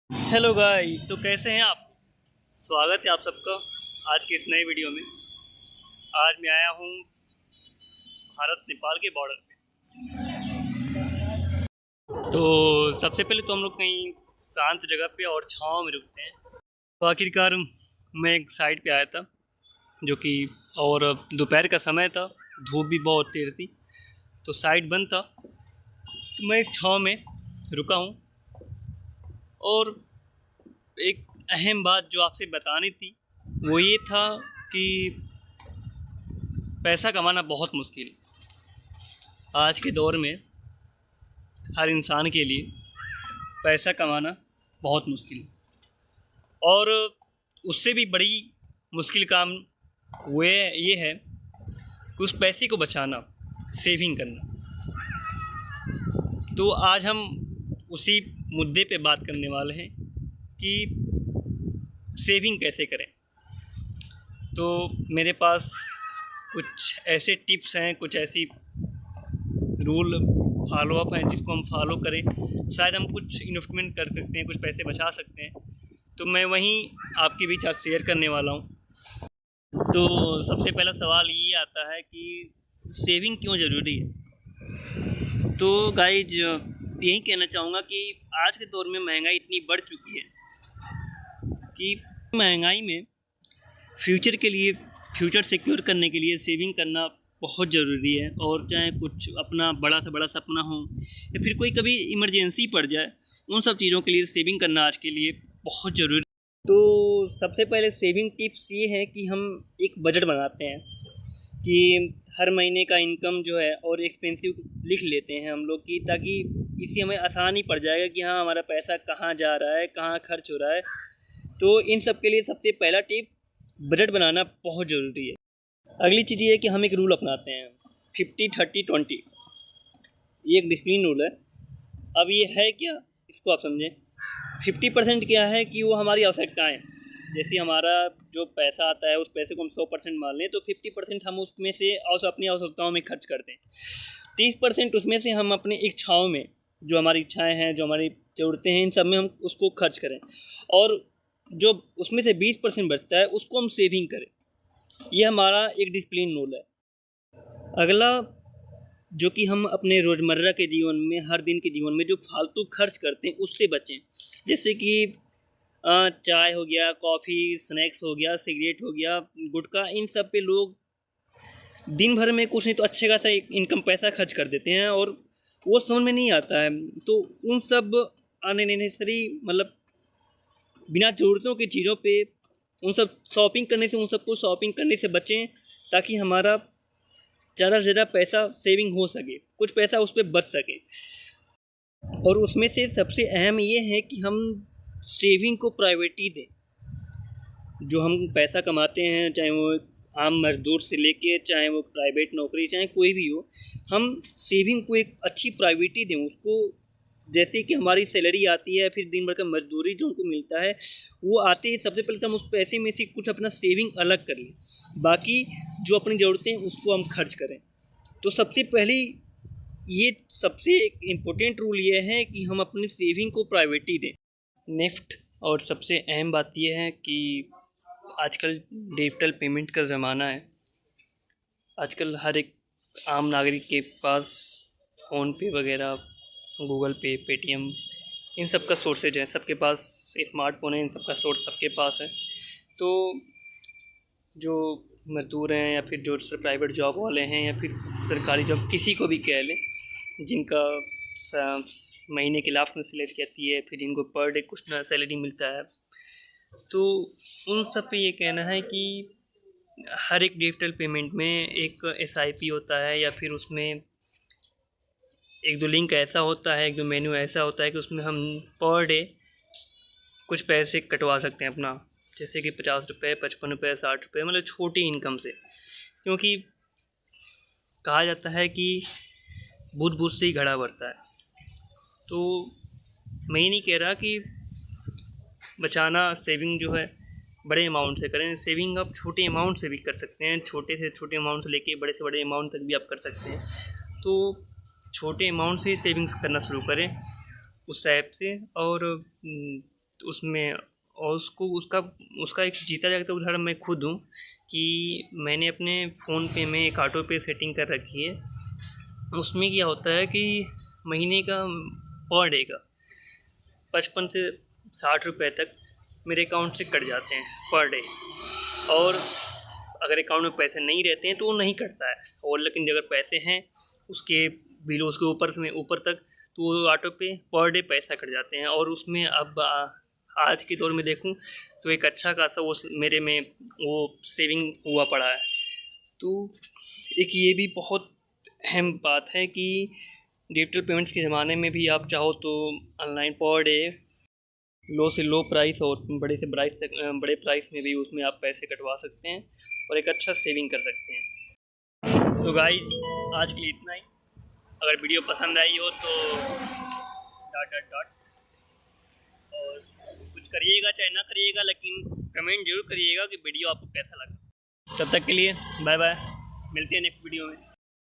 Hello guys, तो कैसे हैं आप। स्वागत है आप सबका आज के इस नए वीडियो में। आज मैं आया हूँ भारत नेपाल के बॉर्डर पे। तो सबसे पहले तो हम लोग कहीं शांत जगह पे और छांव में रुकते हैं। तो आखिरकार मैं एक साइड पे आया था जो कि और दोपहर का समय था, धूप भी बहुत तेज थी, तो साइड बंद था। तो मैं इस छांव में रुका हूँ और एक अहम बात जो आपसे बतानी थी वो ये था कि पैसा कमाना बहुत मुश्किल है। आज के दौर में हर इंसान के लिए पैसा कमाना बहुत मुश्किल है, और उससे भी बड़ी मुश्किल काम वो ये है कि उस पैसे को बचाना, सेविंग करना। तो आज हम उसी मुद्दे पे बात करने वाले हैं कि सेविंग कैसे करें। तो मेरे पास कुछ ऐसे टिप्स हैं, कुछ ऐसी रूल फॉलोअप हैं जिसको हम फॉलो करें शायद हम कुछ इन्वेस्टमेंट कर सकते हैं, कुछ पैसे बचा सकते हैं। तो मैं वहीं आपके बीच आज शेयर करने वाला हूँ। तो सबसे पहला सवाल ये आता है कि सेविंग क्यों ज़रूरी है। तो गाइज यही कहना चाहूँगा कि आज के दौर में महंगाई इतनी बढ़ चुकी है कि महंगाई में फ्यूचर के लिए, फ्यूचर सिक्योर करने के लिए सेविंग करना बहुत ज़रूरी है। और चाहे कुछ अपना बड़ा से बड़ा सपना हो या फिर कोई कभी इमरजेंसी पड़ जाए, उन सब चीज़ों के लिए सेविंग करना आज के लिए बहुत ज़रूरी। तो सबसे पहले सेविंग टिप्स ये है कि हम एक बजट बनाते हैं कि हर महीने का इनकम जो है और एक्सपेंसिव लिख लेते हैं हम लोग की, ताकि इससे हमें आसानी पड़ जाएगा कि हाँ हमारा पैसा कहाँ जा रहा है, कहाँ खर्च हो रहा है। तो इन सब के लिए सबसे पहला टिप बजट बनाना बहुत ज़रूरी है। अगली चीज़ ये है कि हम एक रूल अपनाते हैं 50-30-20। ये एक डिसिप्लिन रूल है। अब ये है क्या, इसको आप समझें। 50% क्या है कि वो हमारी आवश्यकताएँ, जैसे हमारा जो पैसा आता है उस पैसे को हम 100% मान लें तो 50% हम उसमें से अपनी आवश्यकताओं में खर्च करते हैं। 30% उसमें से हम अपनी इच्छाओं में, जो हमारी इच्छाएँ हैं, जो हमारी ज़रूरतें हैं, इन सब में हम उसको खर्च करें। और जो उसमें से 20% बचता है उसको हम सेविंग करें। ये हमारा एक डिसिप्लिन रूल है। अगला जो कि हम अपने रोज़मर्रा के जीवन में, हर दिन के जीवन में जो फालतू खर्च करते हैं उससे बचें। जैसे कि चाय हो गया, कॉफ़ी, स्नैक्स हो गया, सिगरेट हो गया, गुटखा, इन सब पे लोग दिन भर में कुछ नहीं तो अच्छे खासा इनकम पैसा खर्च कर देते हैं और वो समझ में नहीं आता है। तो उन सब अननेसेसरी, मतलब बिना ज़रूरतों की चीज़ों पे उन सब शॉपिंग करने से, उन सबको शॉपिंग करने से बचें, ताकि हमारा ज़्यादा से ज़्यादा पैसा सेविंग हो सके, कुछ पैसा उस पर बच सके। और उसमें से सबसे अहम ये है कि हम सेविंग को प्रायोरिटी दें। जो हम पैसा कमाते हैं, चाहे वो आम मजदूर से लेके, चाहे वो प्राइवेट नौकरी, चाहे कोई भी हो, हम सेविंग को एक अच्छी प्रायोरिटी दें उसको। जैसे कि हमारी सैलरी आती है, फिर दिन भर का मजदूरी जो हमको मिलता है, वो आते ही सबसे पहले तो हम उस पैसे में से कुछ अपना सेविंग अलग कर लें, बाकी जो अपनी ज़रूरतें हैं उसको हम खर्च करें। तो सबसे पहले ये सबसे इम्पोर्टेंट रूल ये है कि हम अपनी सेविंग को प्रायोरिटी दें। नेक्स्ट और सबसे अहम बात यह है कि आजकल डिजिटल पेमेंट का ज़माना है। आजकल हर एक आम नागरिक के पास फ़ोन पे वगैरह, गूगल पे, पेटीएम, इन सब का सोर्सेज है। सबके पास स्मार्टफोन है, इन सब का सोर्स सबके पास है। तो जो मज़दूर हैं या फिर जो प्राइवेट जॉब वाले हैं या फिर सरकारी जॉब, किसी को भी कह लें, जिनका महीने के लास्ट में सैलरी आती है, फिर जिनको पर डे कुछ ना सैलरी मिलता है, तो उन सब पे ये कहना है कि हर एक डिजिटल पेमेंट में एक SIP होता है, या फिर उसमें एक दो लिंक ऐसा होता है, एक दो मेन्यू ऐसा होता है कि उसमें हम पर डे कुछ पैसे कटवा सकते हैं अपना, जैसे कि 50 रुपये, 55 रुपये, 60 रुपये, मतलब छोटी इनकम से। क्योंकि कहा जाता है कि बूँद बूँद से ही घड़ा भरता है। तो मैं ये नहीं कह रहा कि बचाना, सेविंग जो है बड़े अमाउंट से करें। सेविंग आप छोटे अमाउंट से भी कर सकते हैं, छोटे से छोटे अमाउंट से लेके बड़े से बड़े अमाउंट तक भी आप कर सकते हैं। तो छोटे अमाउंट से ही सेविंग्स करना शुरू करें उस ऐप से। और उसमें, और उसका एक जीता जागता उदाहरण मैं खुद हूँ कि मैंने अपने फ़ोन पे में एक ऑटो पे सेटिंग कर रखी है। उसमें क्या होता है कि महीने का पर डे का 55 से 60 रुपये तक मेरे अकाउंट से कट जाते हैं पर डे। और अगर अकाउंट में पैसे नहीं रहते हैं तो वो नहीं कटता है, और लेकिन अगर पैसे हैं उसके बिल उसके ऊपर तक, तो वो ऑटो पे पर डे पैसा कट जाते हैं। और उसमें अब आज के दौर में देखूं तो एक अच्छा खासा वो मेरे में वो सेविंग हुआ पड़ा है। तो एक ये भी बहुत अहम बात है कि डिजिटल पेमेंट्स के ज़माने में भी आप चाहो तो ऑनलाइन पर डे लो से लो प्राइस और बड़े प्राइस में भी उसमें आप पैसे कटवा सकते हैं और एक अच्छा सेविंग कर सकते हैं। तो गाइस आज के लिए इतना ही। अगर वीडियो पसंद आई हो तो और कुछ करिएगा चाहे ना करिएगा, लेकिन कमेंट जरूर करिएगा कि वीडियो आपको कैसा लगा। तब तक के लिए बाय बाय, मिलते हैं नेक्स्ट वीडियो में।